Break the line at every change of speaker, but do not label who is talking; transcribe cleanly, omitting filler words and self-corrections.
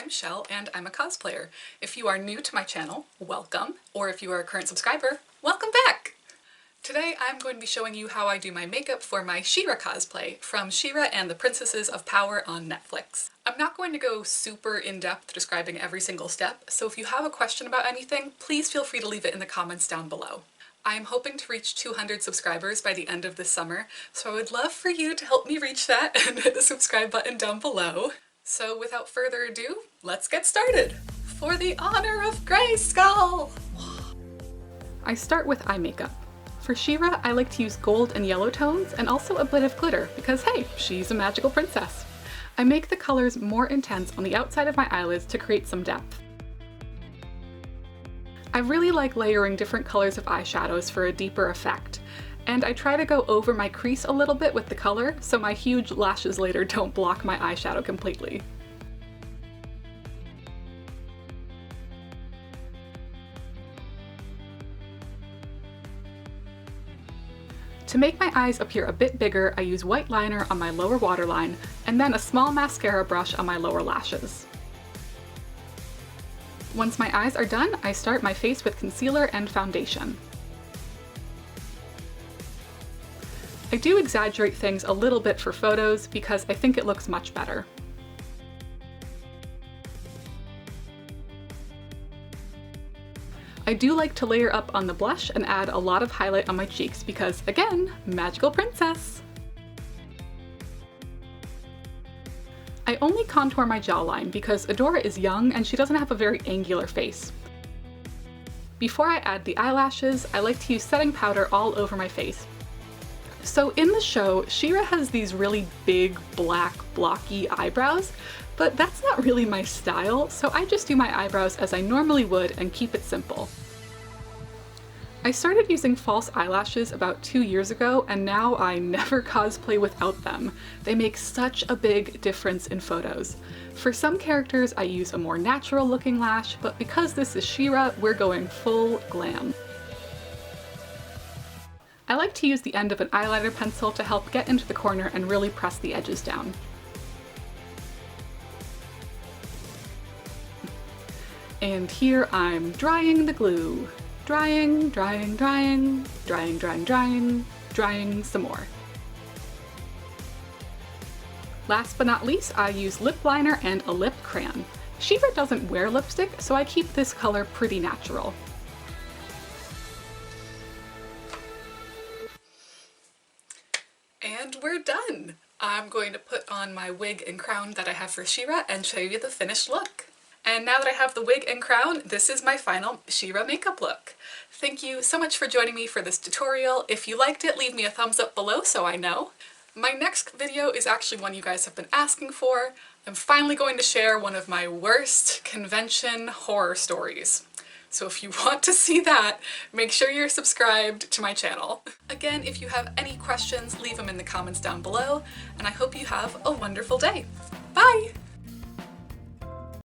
I'm Shell and I'm a cosplayer. If you are new to my channel, welcome, or if you are a current subscriber, welcome back! Today I'm going to be showing you how I do my makeup for my She-Ra cosplay from She-Ra and the Princesses of Power on Netflix. I'm not going to go super in-depth describing every single step, so if you have a question about anything, please feel free to leave it in the comments down below. I'm hoping to reach 200 subscribers by the end of this summer, so I would love for you to help me reach that and hit the subscribe button down below. So without further ado, let's get started! For the honor of Grayskull! I start with eye makeup. For She-Ra, I like to use gold and yellow tones and also a bit of glitter because hey, she's a magical princess. I make the colors more intense on the outside of my eyelids to create some depth. I really like layering different colors of eyeshadows for a deeper effect, and I try to go over my crease a little bit with the color so my huge lashes later don't block my eyeshadow completely. To make my eyes appear a bit bigger, I use white liner on my lower waterline and then a small mascara brush on my lower lashes. Once my eyes are done, I start my face with concealer and foundation. I do exaggerate things a little bit for photos because I think it looks much better. I do like to layer up on the blush and add a lot of highlight on my cheeks because, again, magical princess! I only contour my jawline because Adora is young and she doesn't have a very angular face. Before I add the eyelashes, I like to use setting powder all over my face. So in the show, She-Ra has these really big, black, blocky eyebrows, but that's not really my style, so I just do my eyebrows as I normally would and keep it simple. I started using false eyelashes about 2 years ago, and now I never cosplay without them. They make such a big difference in photos. For some characters, I use a more natural looking lash, but because this is She-Ra, we're going full glam. I like to use the end of an eyeliner pencil to help get into the corner and really press the edges down. And here I'm drying the glue. Drying, drying, drying, drying, drying, drying, drying some more. Last but not least, I use lip liner and a lip crayon. She-Ra doesn't wear lipstick, so I keep this color pretty natural. And we're done! I'm going to put on my wig and crown that I have for She-Ra and show you the finished look. And now that I have the wig and crown, this is my final She-Ra makeup look. Thank you so much for joining me for this tutorial. If you liked it, leave me a thumbs up below so I know. My next video is actually one you guys have been asking for. I'm finally going to share one of my worst convention horror stories. So if you want to see that, make sure you're subscribed to my channel. Again, if you have any questions, leave them in the comments down below, and I hope you have a wonderful day. Bye!